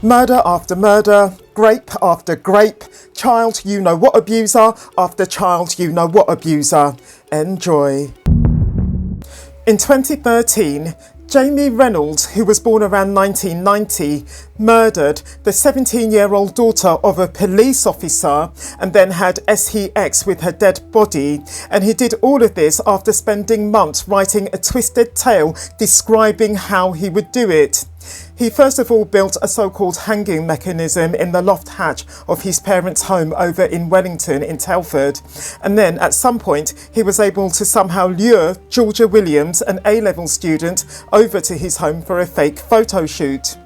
Murder after murder, grape after grape, child you know what abuser after child you know what abuser. Enjoy. In 2013, Jamie Reynolds, who was born around 1990, murdered the 17-year-old daughter of a police officer and then had sex with her dead body. And he did all of this after spending months writing a twisted tale describing how he would do it. He first of all built a so-called hanging mechanism in the loft hatch of his parents' home over in Wellington in Telford. And then at some point he was able to somehow lure Georgia Williams, an A-level student, over to his home for a fake photo shoot.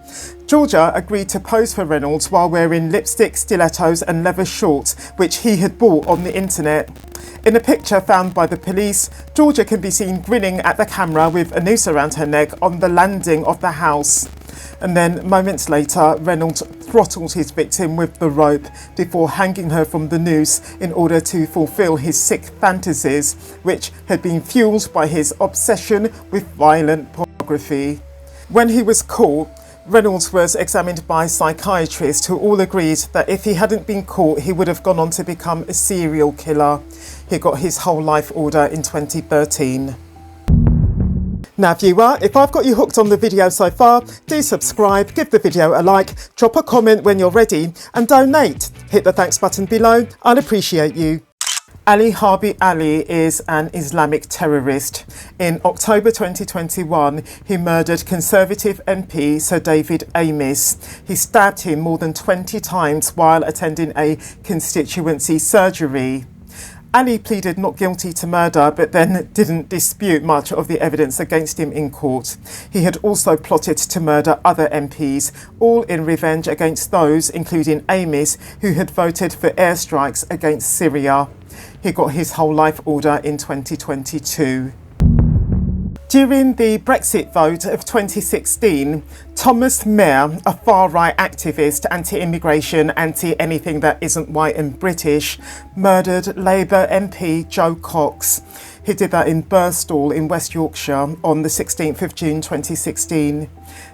Georgia agreed to pose for Reynolds while wearing lipstick, stilettos and leather shorts, which he had bought on the internet. In a picture found by the police, Georgia can be seen grinning at the camera with a noose around her neck on the landing of the house. And then moments later, Reynolds throttled his victim with the rope before hanging her from the noose in order to fulfill his sick fantasies, which had been fueled by his obsession with violent pornography. When he was caught, Reynolds was examined by psychiatrists who all agreed that if he hadn't been caught, he would have gone on to become a serial killer. He got his whole life order in 2013. Now viewer, if I've got you hooked on the video so far, do subscribe, give the video a like, drop a comment when you're ready and donate. Hit the thanks button below, I'll appreciate you. Harbi Ali is an Islamic terrorist. In October 2021, he murdered Conservative MP Sir David Amess. He stabbed him more than 20 times while attending a constituency surgery. Ali pleaded not guilty to murder, but then didn't dispute much of the evidence against him in court. He had also plotted to murder other MPs, all in revenge against those, including Amess, who had voted for airstrikes against Syria. He got his whole life order in 2022. During the Brexit vote of 2016, Thomas Mair, a far-right activist, anti-immigration, anti-anything that isn't white and British, murdered Labour MP Joe Cox. He did that in Birstall in West Yorkshire on the 16th of June 2016.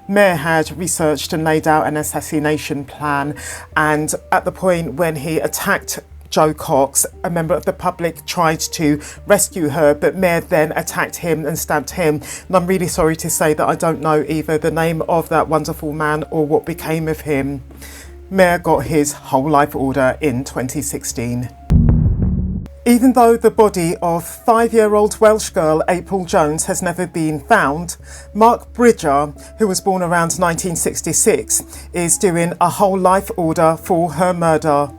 Mair had researched and laid out an assassination plan, and at the point when he attacked Joe Cox, a member of the public tried to rescue her, but Mair then attacked him and stabbed him. And I'm really sorry to say that I don't know either the name of that wonderful man or what became of him. Mair got his whole life order in 2016. Even though the body of 5-year-old Welsh girl April Jones has never been found, Mark Bridger, who was born around 1966, is doing a whole life order for her murder.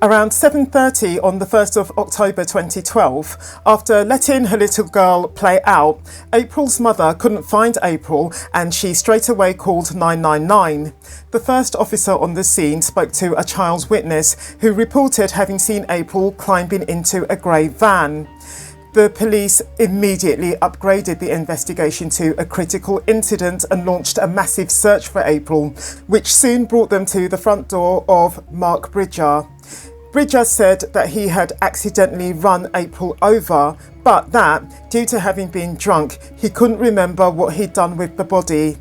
Around 7:30 on the 1st of October 2012, after letting her little girl play out, April's mother couldn't find April and she straight away called 999. The first officer on the scene spoke to a child witness who reported having seen April climbing into a grey van. The police immediately upgraded the investigation to a critical incident and launched a massive search for April, which soon brought them to the front door of Mark Bridger. Bridger said that he had accidentally run April over, but that, due to having been drunk, he couldn't remember what he'd done with the body.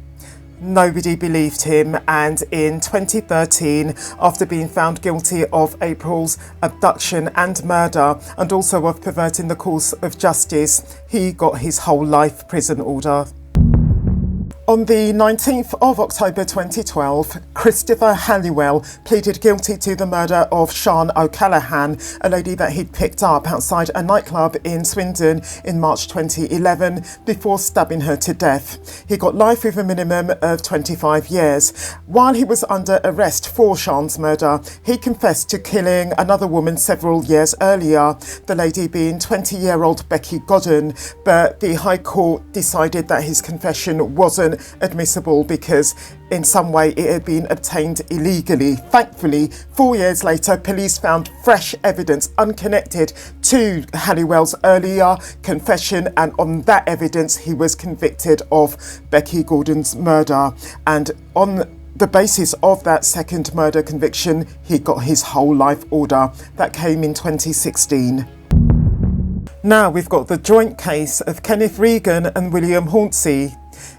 Nobody believed him, and in 2013, after being found guilty of April's abduction and murder, and also of perverting the course of justice, he got his whole life prison order. On the 19th of October 2012, Christopher Halliwell pleaded guilty to the murder of Sian O'Callaghan, a lady that he'd picked up outside a nightclub in Swindon in March 2011 before stabbing her to death. He got life with a minimum of 25 years. While he was under arrest for Sian's murder, he confessed to killing another woman several years earlier, the lady being 20-year-old Becky Godden, but the High Court decided that his confession wasn't admissible because in some way it had been obtained illegally. Thankfully, 4 years later, police found fresh evidence unconnected to Halliwell's earlier confession, and on that evidence he was convicted of Becky Gordon's murder, and on the basis of that second murder conviction he got his whole life order. That came in 2016. Now we've got the joint case of Kenneth Regan and William Horncy.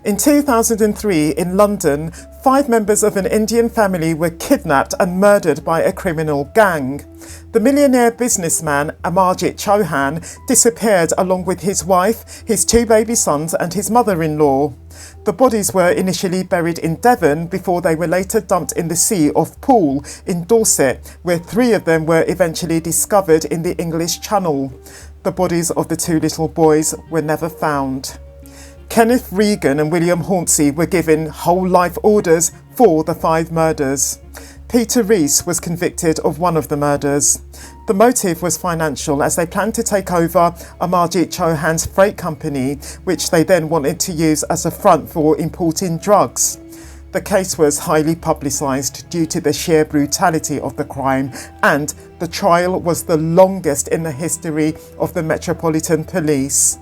In 2003 in London, 5 members of an Indian family were kidnapped and murdered by a criminal gang. The millionaire businessman Amarjit Chauhan disappeared along with his wife, his 2 baby sons and his mother-in-law. The bodies were initially buried in Devon before they were later dumped in the sea off Poole in Dorset, where 3 of them were eventually discovered in the English Channel. The bodies of the 2 little boys were never found. Kenneth, Regan and William Horncy were given whole life orders for the 5 murders. Peter Rees was convicted of one of the murders. The motive was financial, as they planned to take over Amarjit Chauhan's freight company, which they then wanted to use as a front for importing drugs. The case was highly publicised due to the sheer brutality of the crime, and the trial was the longest in the history of the Metropolitan Police.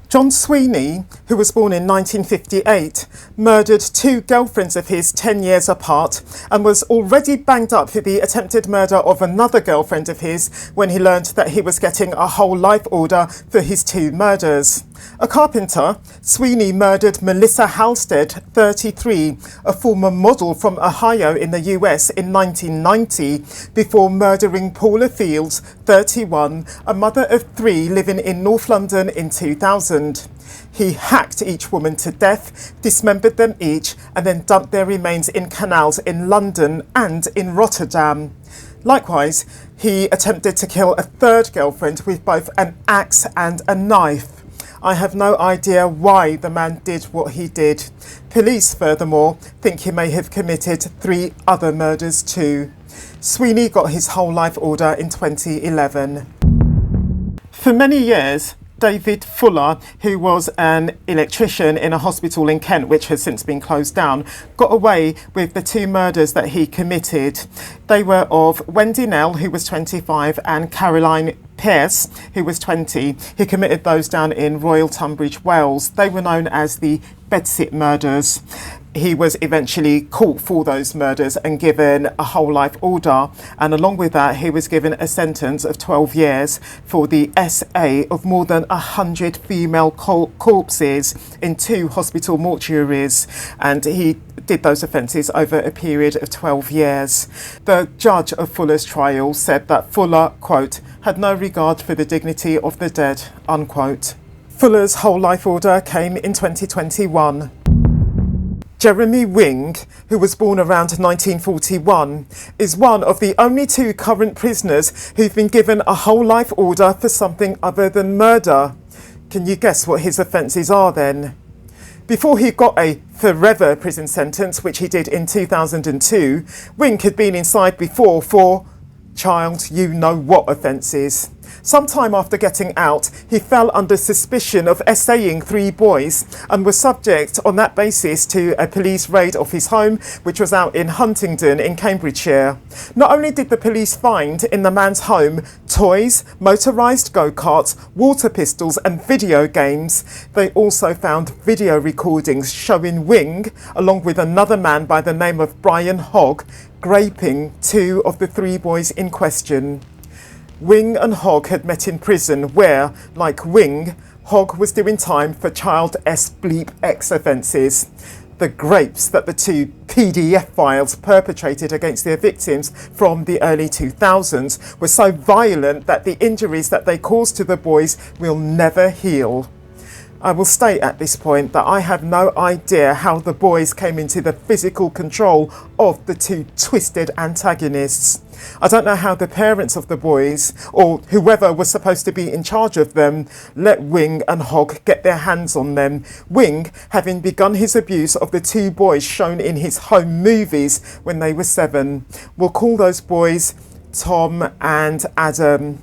John Sweeney, who was born in 1958, murdered 2 girlfriends of his 10 years apart and was already banged up for the attempted murder of another girlfriend of his when he learned that he was getting a whole life order for his 2 murders. A carpenter, Sweeney murdered Melissa Halstead, 33, a former model from Ohio in the US in 1990, before murdering Paula Fields, 31, a mother of 3 living in North London in 2000. He hacked each woman to death, dismembered them each, and then dumped their remains in canals in London and in Rotterdam. Likewise, he attempted to kill a 3rd girlfriend with both an axe and a knife. I have no idea why the man did what he did. Police, furthermore, think he may have committed 3 other murders too. Sweeney got his whole life order in 2011. For many years, David Fuller, who was an electrician in a hospital in Kent, which has since been closed down, got away with the 2 murders that he committed. They were of Wendy Nell, who was 25, and Caroline Pearce, who was 20. He committed those down in Royal Tunbridge, Wales. They were known as the Bedsit murders. He was eventually caught for those murders and given a whole life order, and along with that he was given a sentence of 12 years for the SA of more than 100 female corpses in 2 hospital mortuaries, and he did those offences over a period of 12 years. The judge of Fuller's trial said that Fuller, quote, had no regard for the dignity of the dead, unquote. Fuller's whole life order came in 2021. Jeremy Wing, who was born around 1941, is one of the only 2 current prisoners who've been given a whole life order for something other than murder. Can you guess what his offences are then? Before he got a forever prison sentence, which he did in 2002, Wing had been inside before for child you know what offences. Sometime after getting out, he fell under suspicion of essaying 3 boys and was subject on that basis to a police raid of his home, which was out in Huntingdon in Cambridgeshire. Not only did the police find in the man's home toys, motorised go-karts, water pistols and video games, they also found video recordings showing Wing, along with another man by the name of Brian Hogg, graping 2 of the 3 boys in question. Wing and Hogg had met in prison where, like Wing, Hogg was doing time for child bleep X offences. The grapes that the 2 PDF files perpetrated against their victims from the early 2000s were so violent that the injuries that they caused to the boys will never heal. I will state at this point that I have no idea how the boys came into the physical control of the 2 twisted antagonists. I don't know how the parents of the boys, or whoever was supposed to be in charge of them, let Wing and Hogg get their hands on them. Wing having begun his abuse of the 2 boys shown in his home movies when they were 7. We'll call those boys Tom and Adam.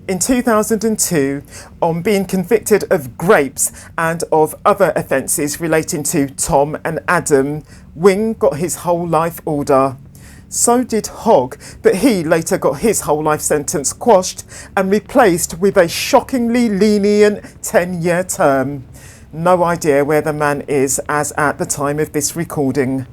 In 2002, on being convicted of grapes and of other offences relating to Tom and Adam, Wing got his whole life order. So did Hogg, but he later got his whole life sentence quashed and replaced with a shockingly lenient 10-year term. No idea where the man is as at the time of this recording.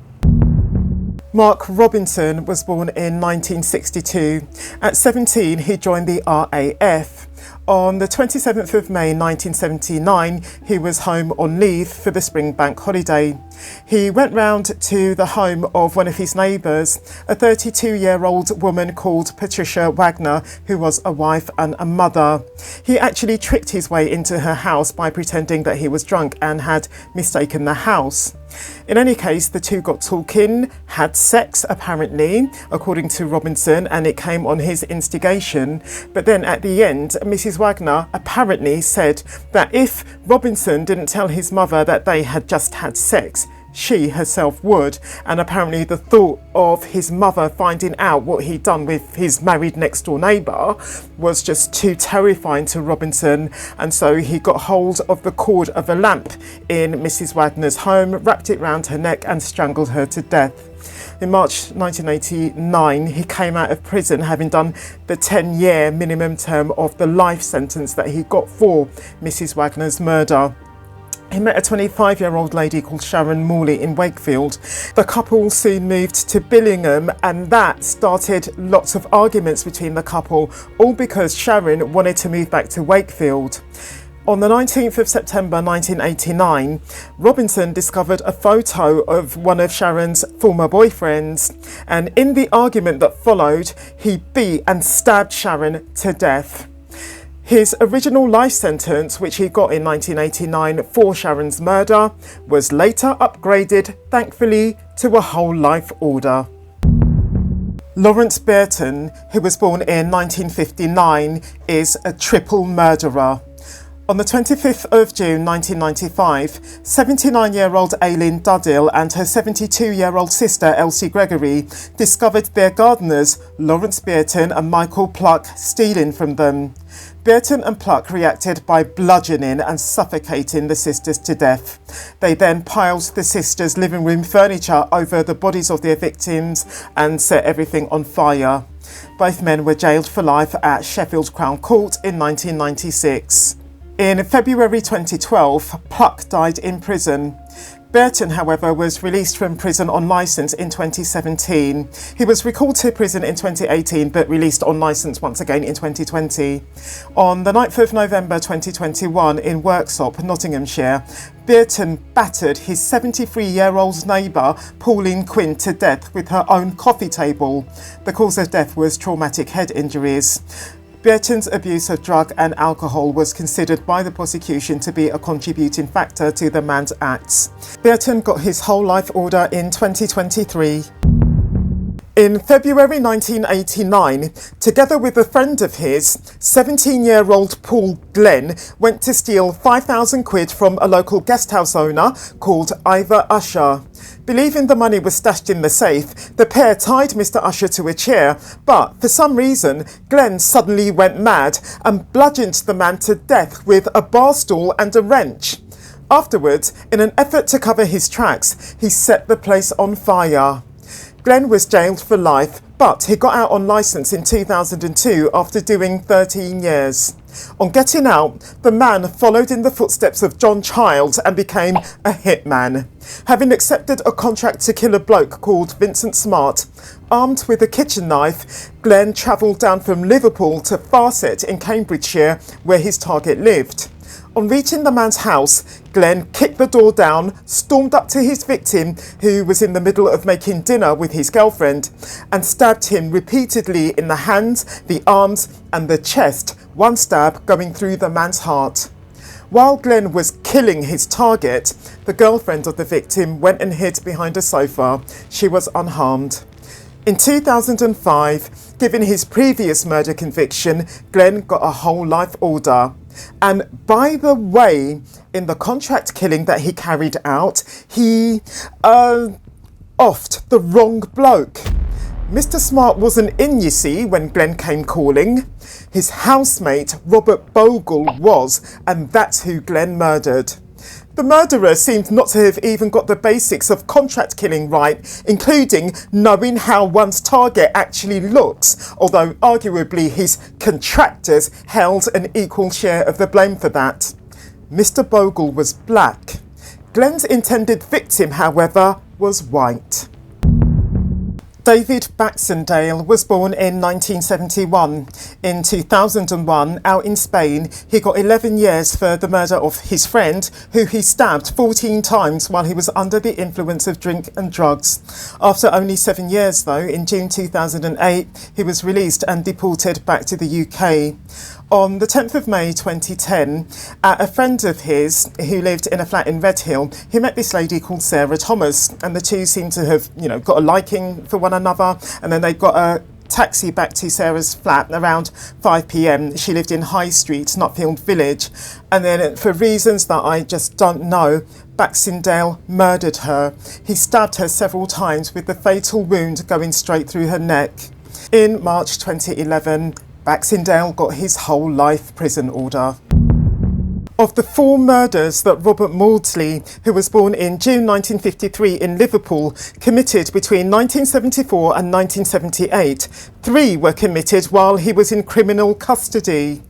Mark Robinson was born in 1962. At 17, he joined the RAF. On the 27th of May 1979, he was home on leave for the spring bank holiday. He went round to the home of one of his neighbours, a 32-year-old woman called Patricia Wagner, who was a wife and a mother. He actually tricked his way into her house by pretending that he was drunk and had mistaken the house. In any case, the two got talking, had sex apparently, according to Robinson, and it came on his instigation. But then at the end, Mrs. Wagner apparently said that if Robinson didn't tell his mother that they had just had sex, she herself would, and apparently the thought of his mother finding out what he'd done with his married next door neighbour was just too terrifying to Robinson, and so he got hold of the cord of a lamp in Mrs. Wagner's home, wrapped it round her neck and strangled her to death. In March 1989, he came out of prison having done the 10-year minimum term of the life sentence that he got for Mrs. Wagner's murder. He met a 25-year-old lady called Sharon Morley in Wakefield. The couple soon moved to Billingham, and that started lots of arguments between the couple, all because Sharon wanted to move back to Wakefield. On the 19th of September 1989, Robinson discovered a photo of one of Sharon's former boyfriends, and in the argument that followed, he beat and stabbed Sharon to death. His original life sentence, which he got in 1989 for Sharon's murder, was later upgraded, thankfully, to a whole life order. Lawrence Bierton, who was born in 1959, is a triple murderer. On the 25th of June 1995, 79-year-old Aileen Duddill and her 72-year-old sister Elsie Gregory discovered their gardeners, Lawrence Bierton and Michael Pluck, stealing from them. Bierton and Pluck reacted by bludgeoning and suffocating the sisters to death. They then piled the sisters' living room furniture over the bodies of their victims and set everything on fire. Both men were jailed for life at Sheffield Crown Court in 1996. In February 2012, Pluck died in prison. Bierton, however, was released from prison on licence in 2017. He was recalled to prison in 2018 but released on licence once again in 2020. On the 9th of November 2021 in Worksop, Nottinghamshire, Bierton battered his 73-year-old neighbour, Pauline Quinn, to death with her own coffee table. The cause of death was traumatic head injuries. Bierton's abuse of drug and alcohol was considered by the prosecution to be a contributing factor to the man's acts. Bierton got his whole life order in 2023. In February 1989, together with a friend of his, 17-year-old Paul Glen went to steal 5,000 quid from a local guesthouse owner called Ivor Usher. Believing the money was stashed in the safe, the pair tied Mr. Usher to a chair, but for some reason, Glen suddenly went mad and bludgeoned the man to death with a bar stool and a wrench. Afterwards, in an effort to cover his tracks, he set the place on fire. Glen was jailed for life, but he got out on licence in 2002 after doing 13 years. On getting out, the man followed in the footsteps of John Childs and became a hitman. Having accepted a contract to kill a bloke called Vincent Smart, armed with a kitchen knife, Glen travelled down from Liverpool to Farset in Cambridgeshire, where his target lived. On reaching the man's house, Glen kicked the door down, stormed up to his victim, who was in the middle of making dinner with his girlfriend, and stabbed him repeatedly in the hands, the arms and the chest, one stab going through the man's heart. While Glen was killing his target, the girlfriend of the victim went and hid behind a sofa. She was unharmed. In 2005, given his previous murder conviction, Glen got a whole life order. And by the way, in the contract killing that he carried out, he offed the wrong bloke. Mr. Smart wasn't in, you see, when Glen came calling. His housemate, Robert Bogle, was, and that's who Glen murdered. The murderer seemed not to have even got the basics of contract killing right, including knowing how one's target actually looks, although arguably his contractors held an equal share of the blame for that. Mr. Bogle was black. Glen's intended victim, however, was white. David Baxendale was born in 1971. In 2001, out in Spain, he got 11 years for the murder of his friend, who he stabbed 14 times while he was under the influence of drink and drugs. After only 7 years, though, in June 2008, he was released and deported back to the UK. On the 10th of May 2010, a friend of his who lived in a flat in Redhill, he met this lady called Sarah Thomas, and the two seemed to have, got a liking for one another, and then they got a taxi back to Sarah's flat around 5 p.m. She lived in High Street, Nutfield Village, and then for reasons that I just don't know, Baxendale murdered her. He stabbed her several times with the fatal wound going straight through her neck. In March 2011, Baxendale got his whole life prison order. Of the 4 murders that Robert Maudsley, who was born in June 1953 in Liverpool, committed between 1974 and 1978, 3 were committed while he was in criminal custody.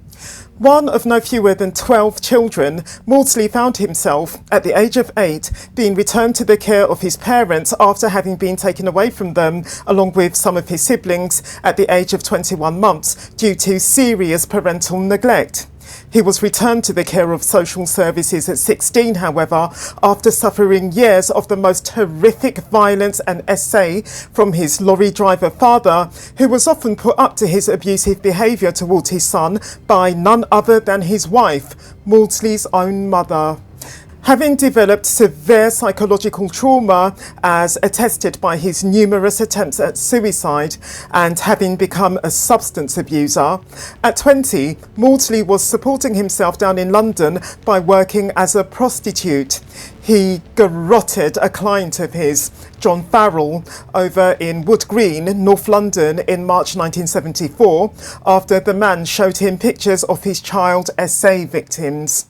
One of no fewer than 12 children, Maudsley found himself, at the age of 8, being returned to the care of his parents after having been taken away from them, along with some of his siblings, at the age of 21 months due to serious parental neglect. He was returned to the care of social services at 16, however, after suffering years of the most horrific violence and essay from his lorry driver father, who was often put up to his abusive behaviour towards his son by none other than his wife, Maudsley's own mother. Having developed severe psychological trauma, as attested by his numerous attempts at suicide, and having become a substance abuser, at 20, Maudsley was supporting himself down in London by working as a prostitute. He garroted a client of his, John Farrell, over in Wood Green, North London, in March 1974, after the man showed him pictures of his child SA victims.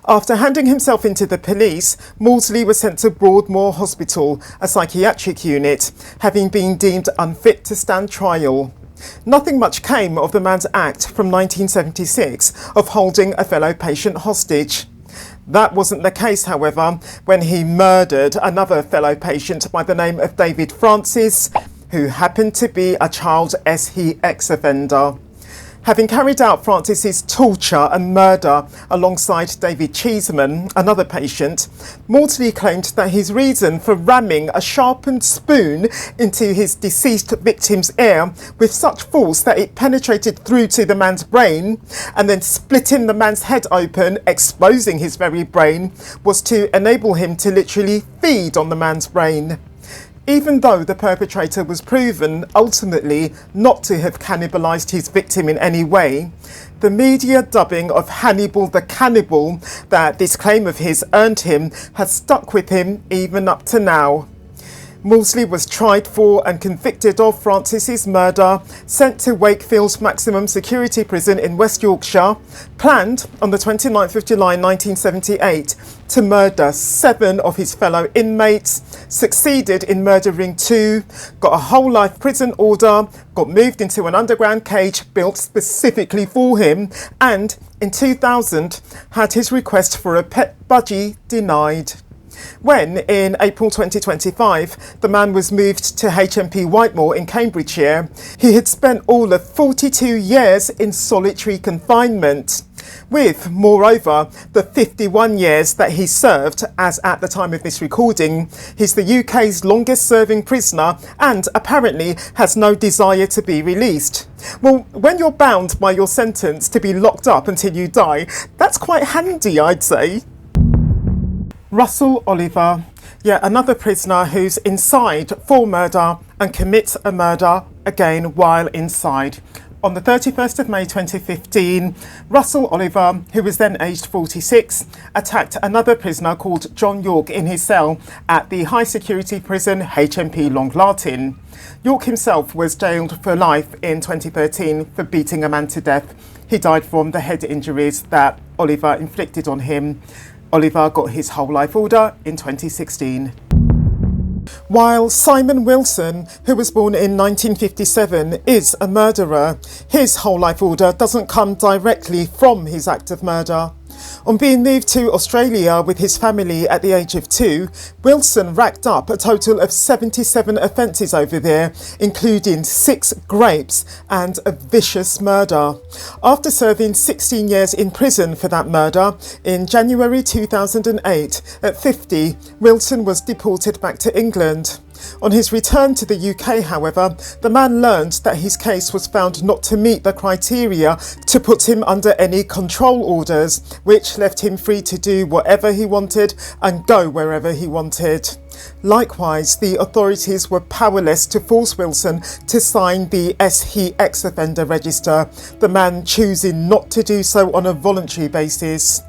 After handing himself into the police, Maudsley was sent to Broadmoor Hospital, a psychiatric unit, having been deemed unfit to stand trial. Nothing much came of the man's act from 1976 of holding a fellow patient hostage. That wasn't the case, however, when he murdered another fellow patient by the name of David Francis, who happened to be a child SE ex-offender. Having carried out Francis's torture and murder alongside David Cheeseman, another patient, Maudsley claimed that his reason for ramming a sharpened spoon into his deceased victim's ear with such force that it penetrated through to the man's brain and then splitting the man's head open, exposing his very brain, was to enable him to literally feed on the man's brain. Even though the perpetrator was proven ultimately not to have cannibalised his victim in any way, the media dubbing of Hannibal the Cannibal that this claim of his earned him has stuck with him even up to now. Maudsley was tried for and convicted of Francis's murder, sent to Wakefield's maximum security prison in West Yorkshire, planned on the 29th of July 1978 to murder 7 of his fellow inmates, succeeded in murdering 2, got a whole life prison order, got moved into an underground cage built specifically for him, and in 2000 had his request for a pet budgie denied. When, in April 2025, the man was moved to HMP Whitemoor in Cambridgeshire, he had spent all of 42 years in solitary confinement, with, moreover, the 51 years that he served, as at the time of this recording, he's the UK's longest serving prisoner and apparently has no desire to be released. Well, when you're bound by your sentence to be locked up until you die, that's quite handy, I'd say. Russell Oliver, yet another prisoner who's inside for murder and commits a murder again while inside. On the 31st of May 2015, Russell Oliver, who was then aged 46, attacked another prisoner called John York in his cell at the high security prison HMP Long Lartin. York himself was jailed for life in 2013 for beating a man to death. He died from the head injuries that Oliver inflicted on him. Oliver got his whole life order in 2016. While Simon Wilson, who was born in 1957, is a murderer, his whole life order doesn't come directly from his act of murder. On being moved to Australia with his family at the age of 2, Wilson racked up a total of 77 offences over there, including 6 rapes and a vicious murder. After serving 16 years in prison for that murder, in January 2008, at 50, Wilson was deported back to England. On his return to the UK, however, the man learned that his case was found not to meet the criteria to put him under any control orders, which left him free to do whatever he wanted and go wherever he wanted. Likewise, the authorities were powerless to force Wilson to sign the SE ex-offender register, the man choosing not to do so on a voluntary basis.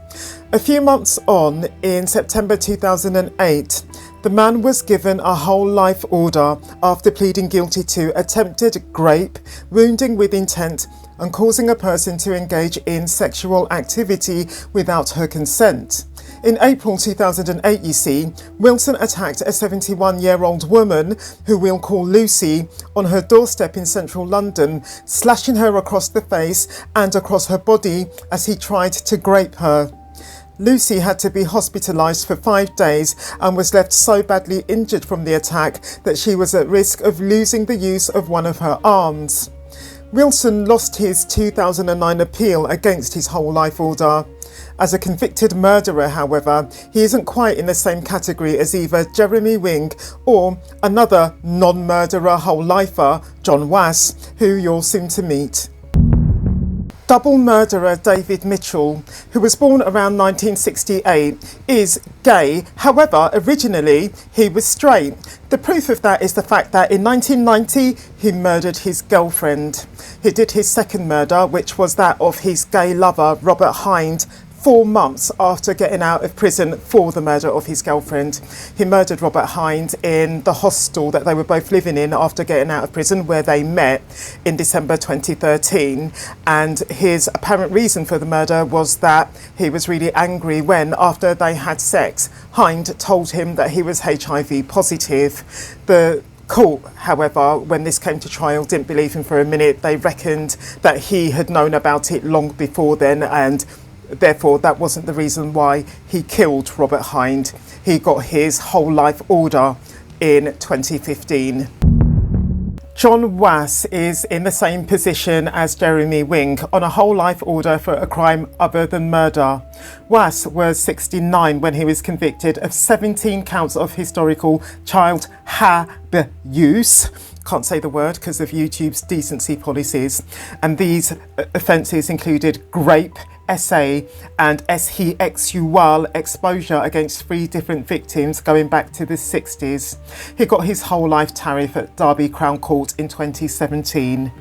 A few months on, in September 2008, the man was given a whole life order after pleading guilty to attempted rape, wounding with intent, and causing a person to engage in sexual activity without her consent. In April 2008, you see, Wilson attacked a 71-year-old woman, who we'll call Lucy, on her doorstep in central London, slashing her across the face and across her body as he tried to rape her. Lucy had to be hospitalised for 5 days and was left so badly injured from the attack that she was at risk of losing the use of one of her arms. Wilson lost his 2009 appeal against his whole life order. As a convicted murderer, however, he isn't quite in the same category as either Jeremy Wing or another non-murderer whole lifer, John Wass, who you're soon to meet. Double murderer David Mitchell, who was born around 1968, is gay. However, originally he was straight. The proof of that is the fact that in 1990 he murdered his girlfriend. He did his second murder, which was that of his gay lover, Robert Hind, 4 months after getting out of prison for the murder of his girlfriend. He murdered Robert Hind in the hostel that they were both living in after getting out of prison, where they met in December 2013. And his apparent reason for the murder was that he was really angry when, after they had sex, Hind told him that he was HIV positive. The court, however, when this came to trial, didn't believe him for a minute. They reckoned that he had known about it long before then, and therefore that wasn't the reason why he killed Robert Hind. He got his whole life order in 2015. John Wass is in the same position as Jeremy Wing on a whole life order for a crime other than murder. Wass was 69 when he was convicted of 17 counts of historical child abuse. Can't say the word because of YouTube's decency policies. And these offences included rape, SA and sexual exposure against 3 different victims going back to the 60s. He got his whole life tariff at Derby Crown Court in 2017.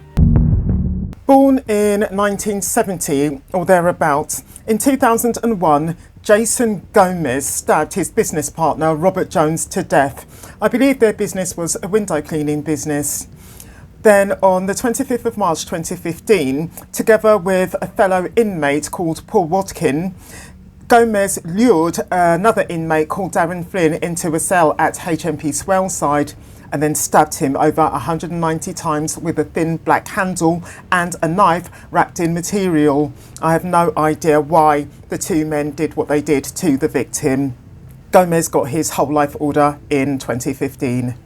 Born in 1970 or thereabouts, in 2001, Jason Gomez stabbed his business partner Robert Jones to death. I believe their business was a window cleaning business. Then on the 25th of March 2015, together with a fellow inmate called Paul Watkin, Gomez lured another inmate called Darren Flynn into a cell at HMP Swellside and then stabbed him over 190 times with a thin black handle and a knife wrapped in material. I have no idea why the 2 men did what they did to the victim. Gomez got his whole life order in 2015.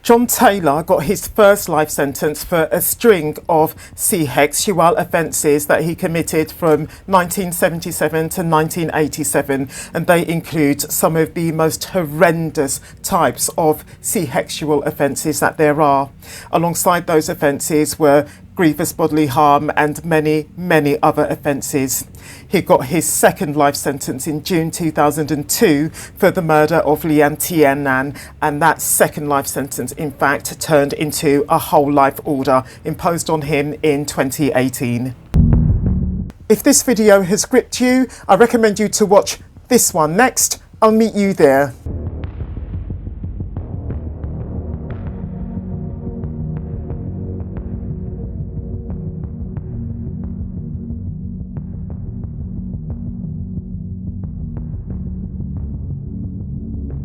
John Taylor got his first life sentence for a string of sexual offences that he committed from 1977 to 1987, and they include some of the most horrendous types of sexual offences that there are. Alongside those offences were grievous bodily harm and many, many other offences. He got his second life sentence in June 2002 for the murder of Leanne Tiernan, and that second life sentence in fact turned into a whole life order imposed on him in 2018. If this video has gripped you, I recommend you to watch this one next. I'll meet you there.